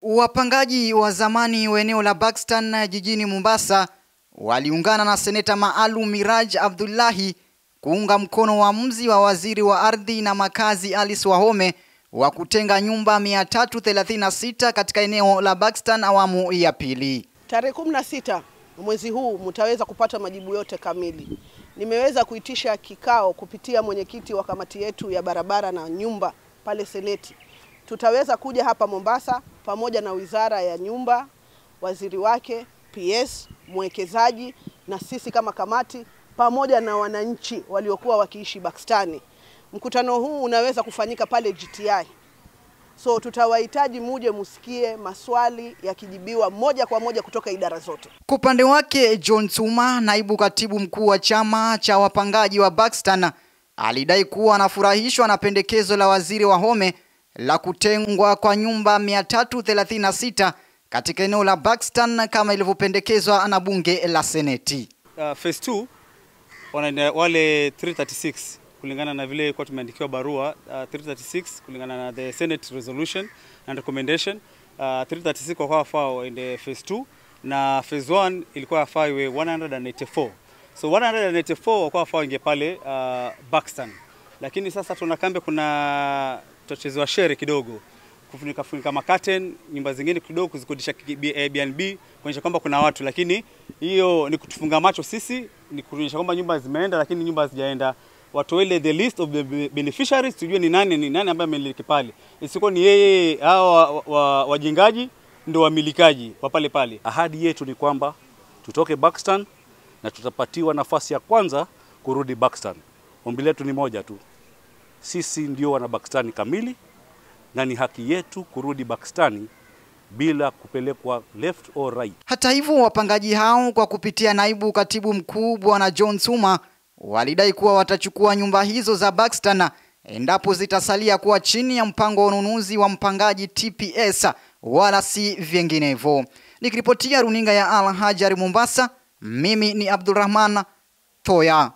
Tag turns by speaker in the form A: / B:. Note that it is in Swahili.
A: Wapangaji wa zamani wa eneo la Buxton jijini Mombasa waliungana na seneta maalum Miraj Abdullahi kuunga mkono uamuzi wa waziri wa ardhi na makazi Alice Wahome wa kutenga nyumba 336 katika eneo la Buxton awamu ya pili.
B: Tarehe 16 mwezi huu mtaweza kupata majibu yote kamili. Nimeweza kuitisha kikao kupitia mwenyekiti wa kamati yetu ya barabara na nyumba pale Seneti. Tutaweza kuja hapa Mombasa pamoja na wizara ya nyumba, waziri wake, PS, mwekezaji na sisi kama kamati pamoja na wananchi waliokuwa wakiishi Buxton. Mkutano huu unaweza kufanyika pale GTI. So tutawahitaji muje musikie maswali yakijibiwa moja kwa moja kutoka idara zote.
A: Kwa upande wake John Tsuma, naibu katibu mkuu wa chama cha wapangaji wa Buxton, alidai kuwa anafurahishwa na pendekezo la waziri Wahome la kutengwa kwa nyumba 336 katika eneo la Buxton kama ilivyopendekezwa na bunge la Seneti.
C: Phase 2 wale 336 kulingana na vile kwa tumeandikiwa barua 336 kulingana na the Senate resolution and recommendation 336 kwa wafao in the phase 2 na phase 1 ilikuwa yafaa iwe 184. So 184 kwa wafao inge pale Buxton. Lakini sasa tunakambe kuna tuchezewa share kidogo kufunika curtain nyumba zingine kidogo kuzikodisha Airbnb kuonyesha kwamba kuna watu, lakini hiyo ni kutufunga macho sisi, ni kuonyesha kwamba nyumba zimeenda lakini nyumba hazijaenda. Watoele the list of the beneficiaries tujue ni nani ambaye amiliki pale, isiko ni yeye hao wajingaji ndio wamilikaji wa pale.
D: Ahadi yetu ni kwamba tutoke Buxton na tutapatiwa nafasi ya kwanza kurudi Buxton. Ombi letu ni moja tu, sisi ndio wana Buxton kamili na ni haki yetu kurudi Buxton bila kupelekwa left or right.
A: Hata hivyo, wapangaji hao kwa kupitia naibu katibu mkuu Bwana John Tsuma walidai kuwa watachukua nyumba hizo za Buxton endapo zitasalia kuwa chini ya mpango wa ununuzi wa mpangaji TPS wala si vinginevyo. Nikiripotia runinga ya Al Hajar Mombasa, mimi ni Abdulrahman Thoya.